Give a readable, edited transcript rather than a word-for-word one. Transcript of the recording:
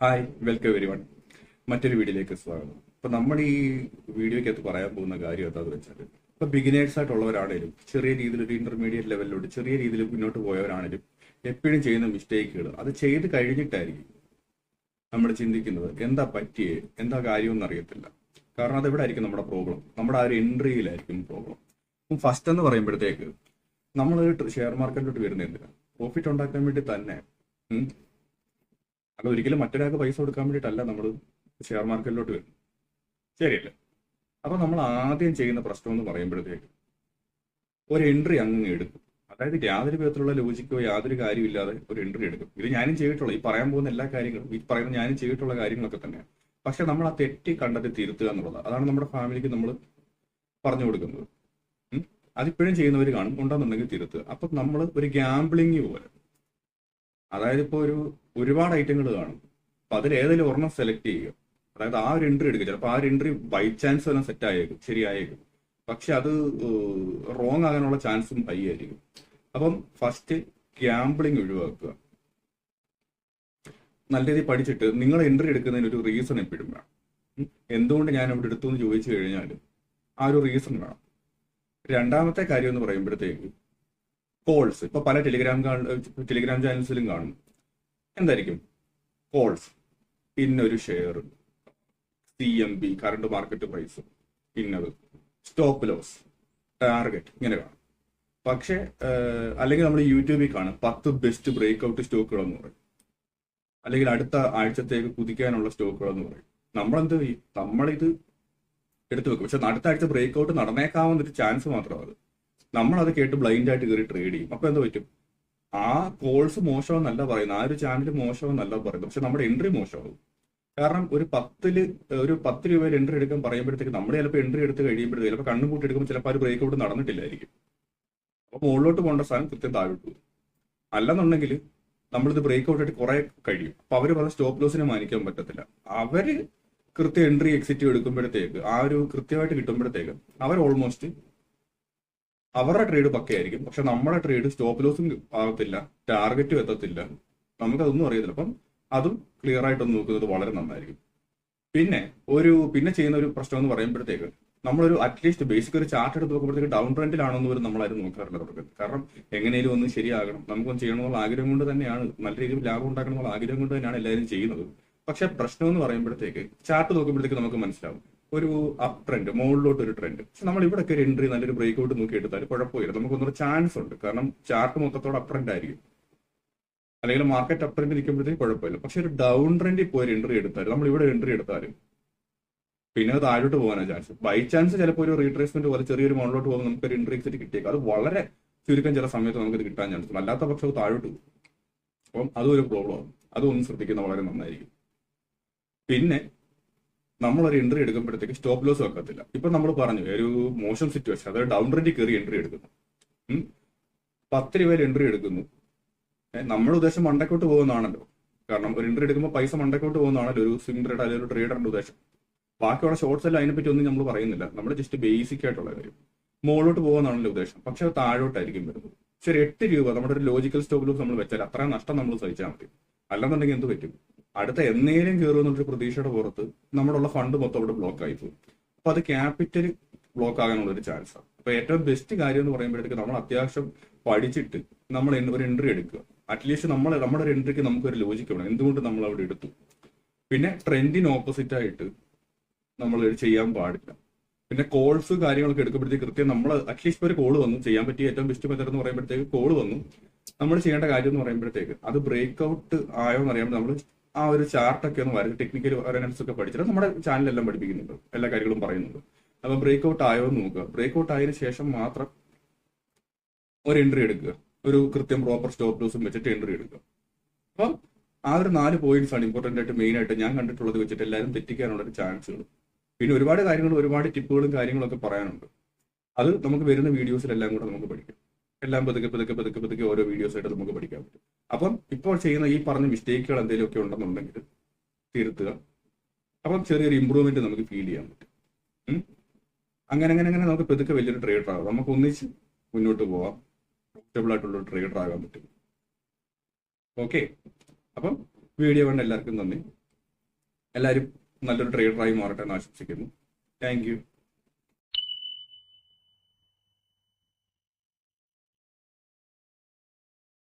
Hi, welcome every one. മറ്റൊരു വീഡിയോയിലേക്ക് സ്വാഗതം. ഇപ്പൊ നമ്മൾ ഈ വീഡിയോയ്ക്കകത്ത് പറയാൻ പോകുന്ന കാര്യം എന്താണെന്ന് വെച്ചാൽ, ഇപ്പൊ ബിഗിനേഴ്സ് ആയിട്ടുള്ളവരാണേലും ചെറിയ രീതിയിൽ ഒരു ഇന്റർമീഡിയറ്റ് ലെവലിലോട്ട് ചെറിയ രീതിയിൽ മുന്നോട്ട് പോയവരാണേലും എപ്പോഴും ചെയ്യുന്ന മിസ്റ്റേക്കുകൾ അത് ചെയ്ത് കഴിഞ്ഞിട്ടായിരിക്കും നമ്മൾ ചിന്തിക്കുന്നത് എന്താ പറ്റിയേ, എന്താ കാര്യമെന്ന് അറിയത്തില്ല. കാരണം അതെവിടെ ആയിരിക്കും നമ്മുടെ പ്രോബ്ലം, നമ്മുടെ ആ ഒരു എൻട്രിയിലായിരിക്കും പ്രോബ്ലം. ഫസ്റ്റ് എന്ന് പറയുമ്പോഴത്തേക്ക് നമ്മൾ ഷെയർ മാർക്കറ്റിലോട്ട് വരുന്നത് എന്തിനാ? പ്രോഫിറ്റ് ഉണ്ടാക്കാൻ വേണ്ടി തന്നെ. അത് ഒരിക്കലും മറ്റൊരാൾക്ക് പൈസ കൊടുക്കാൻ വേണ്ടിയിട്ടല്ല നമ്മൾ ഷെയർ മാർക്കറ്റിലോട്ട് വരുന്നത്, ശരിയല്ലേ? അപ്പൊ നമ്മൾ ആദ്യം ചെയ്യുന്ന പ്രശ്നം എന്ന് പറയുമ്പോഴത്തേക്ക് ഒരു എൻട്രി അങ്ങ് എടുക്കും. അതായത് യാതൊരു വിധത്തിലുള്ള ലോജിക്കോ യാതൊരു കാര്യമില്ലാതെ ഒരു എൻട്രി എടുക്കും. ഇത് ഞാനും ചെയ്തിട്ടുള്ള, ഈ പറയാൻ പോകുന്ന എല്ലാ കാര്യങ്ങളും ഈ പറയുന്ന ഞാനും ചെയ്തിട്ടുള്ള കാര്യങ്ങളൊക്കെ തന്നെയാണ്. പക്ഷെ നമ്മൾ ആ തെറ്റി കണ്ടെത്തി തിരുത്തുക എന്നുള്ളത്, അതാണ് നമ്മുടെ ഫാമിലിക്ക് നമ്മൾ പറഞ്ഞു കൊടുക്കുന്നത്. അതിപ്പോഴും ചെയ്യുന്നവർ കാണും, ഉണ്ടെന്നുണ്ടെങ്കിൽ തിരുത്തുക. അപ്പൊ നമ്മൾ ഒരു ഗ്യാമ്പിളിങ് പോലെ, അതായത് ഇപ്പോൾ ഒരുപാട് ഐറ്റങ്ങൾ കാണും, അപ്പൊ അതിൽ ഏതെങ്കിലും ഒരെണ്ണം സെലക്ട് ചെയ്യുക. അതായത് ആ ഒരു എൻട്രി എടുക്കുക. ചിലപ്പോൾ ആ ഒരു എൻട്രി ബൈ ചാൻസ് തന്നെ സെറ്റ് ആയേക്കും, ശരിയായേക്കും. പക്ഷെ അത് റോങ് ആകാനുള്ള ചാൻസും ഹൈ ആയിരിക്കും. അപ്പം ഫസ്റ്റ് ഗ്യാമ്പിളിങ് ഒഴിവാക്കുക. നല്ല രീതിയിൽ പഠിച്ചിട്ട് നിങ്ങൾ എൻട്രി എടുക്കുന്നതിന് ഒരു റീസൺ എപ്പോഴും വേണം. എന്തുകൊണ്ട് ഞാൻ ഇവിടെ എടുത്തു എന്ന് ചോദിച്ചു കഴിഞ്ഞാൽ ആ ഒരു റീസൺ വേണം. രണ്ടാമത്തെ കാര്യം എന്ന് പറയുമ്പോഴത്തേക്ക് കോൾസ്. ഇപ്പൊ പല ടെലിഗ്രാം ചാനൽസിലും കാണും. എന്തായിരിക്കും കോൾസ്? ഇന്നൊരു share, CMB current market price, ഇന്നത് സ്റ്റോപ്പ് ലോസ്, ടാർഗറ്റ്, ഇങ്ങനെ കാണും. പക്ഷെ അല്ലെങ്കിൽ നമ്മൾ യൂട്യൂബിൽ കാണും 10 ബെസ്റ്റ് ബ്രേക്ക് ഔട്ട് സ്റ്റോക്കുകൾ എന്ന് പറയും, അല്ലെങ്കിൽ അടുത്ത ആഴ്ചത്തേക്ക് കുതിക്കാനുള്ള സ്റ്റോക്കുകൾ എന്ന് പറയും. നമ്മളെന്ത് ചെയ്യും? നമ്മളിത് എടുത്തു വെക്കും. പക്ഷെ അടുത്ത ആഴ്ച ബ്രേക്ക് ഔട്ട് നടന്നേക്കാവുന്നൊരു ചാൻസ് മാത്രമാണ്. നമ്മളത് കേട്ട് ബ്ലൈൻഡ് ആയിട്ട് കയറി ട്രേഡ് ചെയ്യും. അപ്പൊ എന്താ പറ്റും? ആ കോൾസ് മോശമെന്നല്ല പറയുന്നത്, ആ ഒരു ചാനൽ മോശമെന്നല്ല പറയുന്നത്, പക്ഷെ നമ്മുടെ എൻട്രി മോശമാകും. കാരണം ഒരു 10 രൂപയിൽ എൻട്രി എടുക്കാൻ പറയുമ്പോഴത്തേക്ക് നമ്മൾ ചിലപ്പോൾ എൻട്രി എടുത്ത് കഴിയുമ്പോഴത്തേക്ക് ചിലപ്പോൾ കണ്ണും കൂട്ടി എടുക്കുമ്പോൾ ചിലപ്പോൾ ആ ഒരു ബ്രേക്ക് ഔട്ട് നടന്നിട്ടില്ലായിരിക്കും. അപ്പൊ മുകളിലോട്ട് പോകേണ്ട സാധനം കൃത്യം താഴോട്ട് പോകും. അല്ലെന്നുണ്ടെങ്കിൽ നമ്മളിത് ബ്രേക്ക് ഔട്ട് ആയിട്ട് കുറെ കഴിയും. അപ്പൊ അവര് പറഞ്ഞ സ്റ്റോപ്പ് ലോസിനെ മാനിക്കാൻ പറ്റത്തില്ല. അവര് കൃത്യം എൻട്രി എക്സിറ്റ് എടുക്കുമ്പോഴത്തേക്ക് ആ ഒരു കൃത്യമായിട്ട് കിട്ടുമ്പോഴത്തേക്ക് അവർ ഓൾമോസ്റ്റ് അവരുടെ ട്രേഡ് പക്കയായിരിക്കും. പക്ഷെ നമ്മുടെ ട്രേഡ് സ്റ്റോപ്പ് ലോസും ആകത്തില്ല, ടാർഗറ്റും എത്തത്തില്ല, നമുക്കതൊന്നും അറിയത്തില്ല. അപ്പം അതും ക്ലിയർ ആയിട്ടൊന്ന് നോക്കുന്നത് വളരെ നന്നായിരിക്കും. പിന്നെ ചെയ്യുന്ന ഒരു പ്രശ്നം എന്ന് പറയുമ്പോഴത്തേക്ക് നമ്മളൊരു അറ്റ്ലീസ്റ്റ് ബേസിക് ഒരു ചാർട്ട് എടുത്ത് നോക്കുമ്പോഴത്തേക്ക് ഡൗൺ ട്രെൻഡിലാണെന്ന് പോലും നമ്മളാരും നോക്കാറില്ല തുടക്കത്തിൽ. കാരണം എങ്ങനെയും ഒന്ന് ശരിയാകണം, നമുക്കൊന്ന് ചെയ്യണമെന്നുള്ള ആഗ്രഹം കൊണ്ട് തന്നെയാണ്, നല്ല രീതിയിൽ ലാഭം ഉണ്ടാക്കണം എന്നുള്ള ആഗ്രഹം കൊണ്ട് തന്നെയാണ് എല്ലാവരും ചെയ്യുന്നത്. പക്ഷെ പ്രശ്നം എന്ന് പറയുമ്പോഴത്തേക്ക് ചാർട്ട് നോക്കുമ്പോഴത്തേക്ക് നമുക്ക് മനസ്സിലാവും ഒരു അപ് ട്രെൻഡ്, മുകളിലോട്ട് ഒരു ട്രെൻഡ്. പക്ഷെ നമ്മൾ ഇവിടെ ഒരു എൻട്രി നല്ലൊരു ബ്രേക്ക് ഔട്ട് നോക്കി എടുത്താൽ കുഴപ്പമില്ല, നമുക്കൊന്നൊരു ചാൻസ് ഉണ്ട്. കാരണം ചാർട്ട് മൊത്തത്തോടെ അപ് ട്രെൻഡ് ആയിരിക്കും, അല്ലെങ്കിൽ മാർക്കറ്റ് അപ് ട്രെൻഡ് നിൽക്കുമ്പോഴത്തേക്ക് കുഴപ്പമില്ല. പക്ഷെ ഒരു ഡൗൺ ട്രെൻഡിൽ പോയി ഒരു എൻട്രി എടുത്താലും, നമ്മൾ ഇവിടെ എൻട്രി എടുത്താലും പിന്നെ അത് താഴോട്ട് പോകാനാണ് ചാൻസ്. ബൈ ചാൻസ് ചിലപ്പോൾ ഒരു റീട്രേസ്മെന്റ് പോലെ ചെറിയൊരു മുകളിലോട്ട് പോകുമ്പോൾ നമുക്ക് ഒരു എൻട്രി എക്സിറ്റ് കിട്ടിയേക്കും. അത് വളരെ ചുരുക്കം ചില സമയത്ത് നമുക്കിത് കിട്ടാൻ ചാൻസ് ഉണ്ട്. അല്ലാത്ത പക്ഷം താഴോട്ട് പോകും. അപ്പം അതും ഒരു പ്രോബ്ലമാണ്. അതൊന്നും ശ്രദ്ധിക്കുന്ന വളരെ നന്നായിരിക്കും. പിന്നെ നമ്മളൊരു എൻട്രി എടുക്കുമ്പോഴത്തേക്ക് സ്റ്റോപ്പ് ലോസ് വെക്കത്തില്ല. ഇപ്പൊ നമ്മൾ പറഞ്ഞു ഒരു മോശം സിറ്റുവേഷൻ, അതായത് ഡൗൺ ട്രെൻഡിൽ കയറി എൻട്രി എടുക്കുന്നു, 10 രൂപയിൽ എൻട്രി എടുക്കുന്നു. നമ്മുടെ ഉദ്ദേശം മണ്ടക്കോട്ട് പോകുന്നതാണല്ലോ. കാരണം ഒരു എൻട്രി എടുക്കുമ്പോൾ പൈസ മണ്ടക്കോട്ട് പോകുന്നതാണല്ലോ ഒരു സ്വിംഗ് ട്രേഡ് അല്ലെങ്കിൽ ഒരു ട്രേഡറിന്റെ ഉദ്ദേശം. ബാക്കിയുള്ള ഷോർട്സ് എല്ലാം അതിനെപ്പറ്റി ഒന്നും നമ്മൾ പറയുന്നില്ല. നമ്മൾ ജസ്റ്റ് ബേസിക് ആയിട്ടുള്ള കാര്യം, മുകളിലോട്ട് പോകുന്നതാണല്ലോ ഉദ്ദേശം. പക്ഷെ അത് താഴോട്ടായിരിക്കും വരുന്നത്. ശരി, 8 രൂപ നമ്മുടെ ഒരു ലോജിക്കൽ സ്റ്റോപ്പ് ലോസ് നമ്മൾ വെച്ചാൽ അത്രയും നഷ്ടം നമ്മൾ സഹിച്ചാൽ മതി. അല്ലെന്നുണ്ടെങ്കിൽ എന്ത് പറ്റും? അടുത്ത എന്നേലും കയറുമെന്നൊരു പ്രതീക്ഷയുടെ പുറത്ത് നമ്മുടെ ഫണ്ട് മൊത്തം അവിടെ ബ്ലോക്ക് ആയി പോകും. അപ്പൊ അത് ക്യാപിറ്റൽ ബ്ലോക്ക് ആകാനുള്ള ഒരു ചാൻസാണ്. അപ്പൊ ഏറ്റവും ബെസ്റ്റ് കാര്യം എന്ന് പറയുമ്പോഴത്തേക്ക് നമ്മൾ അത്യാവശ്യം പഠിച്ചിട്ട് നമ്മൾ ഒരു എൻട്രി എടുക്കുക. അറ്റ്ലീസ്റ്റ് നമ്മുടെ ഒരു എൻട്രിക്ക് നമുക്കൊരു ലോജിക്ക് വേണം, എന്തുകൊണ്ട് നമ്മൾ അവിടെ എടുത്തു. പിന്നെ ട്രെൻഡിന് ഓപ്പോസിറ്റ് ആയിട്ട് നമ്മൾ ചെയ്യാൻ പാടില്ല. പിന്നെ കോൾസ് കാര്യങ്ങളൊക്കെ എടുക്കുമ്പോഴത്തേക്ക് കൃത്യം നമ്മൾ അറ്റ്ലീസ്റ്റ് ഒരു കോള് വന്നു, ചെയ്യാൻ പറ്റിയ ഏറ്റവും ബെസ്റ്റ് മെത്തേഡ് എന്ന് പറയുമ്പോഴത്തേക്ക് കോള് വന്നു, നമ്മൾ ചെയ്യേണ്ട കാര്യം എന്ന് പറയുമ്പോഴത്തേക്ക് അത് ബ്രേക്ക് ഔട്ട് ആയോ എന്ന് അറിയാൻ നമ്മൾ ആ ഒരു ചാർട്ടൊക്കെ ഒന്ന് വരും, ടെക്നിക്കൽ അനാലിസിസ് ഒക്കെ പഠിച്ചിട്ട് നമ്മുടെ ചാനലിലെല്ലാം പഠിപ്പിക്കുന്നുണ്ട്, എല്ലാ കാര്യങ്ങളും പറയുന്നുണ്ട്. അപ്പൊ ബ്രേക്ക് ഔട്ട് ആയോ എന്ന് നോക്കുക. ബ്രേക്ക് ഔട്ട് ആയതിനു ശേഷം മാത്രം ഒരു എൻട്രി എടുക്കുക, ഒരു കൃത്യം പ്രോപ്പർ സ്റ്റോപ്പ് ലോസും വെച്ചിട്ട് എൻട്രി എടുക്കുക. അപ്പം ആ ഒരു 4 പോയിന്റ്സ് ആണ് ഇമ്പോർട്ടന്റ് ആയിട്ട് മെയിൻ ആയിട്ട് ഞാൻ കണ്ടിട്ടുള്ളത് വെച്ചിട്ട് എല്ലാവരും തെറ്റിക്കാനുള്ള ഒരു ചാൻസുകൾ. പിന്നെ ഒരുപാട് കാര്യങ്ങൾ, ഒരുപാട് ടിപ്പുകളും കാര്യങ്ങളൊക്കെ പറയാനുണ്ട്. അത് നമുക്ക് വരുന്ന വീഡിയോസിലെല്ലാം കൂടെ നമുക്ക് പഠിക്കാം. എല്ലാം പതുക്കെ ഓരോ വീഡിയോസ് ആയിട്ട് നമുക്ക് പഠിക്കാൻ പറ്റും. അപ്പം ഇപ്പോൾ ചെയ്യുന്ന ഈ പറഞ്ഞ മിസ്റ്റേക്കുകൾ എന്തെങ്കിലുമൊക്കെ ഉണ്ടെന്നുണ്ടെങ്കിൽ തിരുത്തുക. അപ്പം ചെറിയൊരു ഇമ്പ്രൂവ്മെന്റ് നമുക്ക് ഫീൽ ചെയ്യാൻ പറ്റും. അങ്ങനെ നമുക്ക് പതുക്കെ വലിയൊരു ട്രേഡർ ആകാം. നമുക്ക് ഒന്നിച്ച് മുന്നോട്ട് പോവാം, പ്രോഫിറ്റബിൾ ആയിട്ടുള്ള ട്രേഡർ ആകാൻ പറ്റും. ഓക്കെ, അപ്പം വീഡിയോ കണ്ട എല്ലാവർക്കും നന്ദി. എല്ലാവരും നല്ലൊരു ട്രേഡറായി മാറട്ടെ എന്ന് ആശംസിക്കുന്നു. Thank you.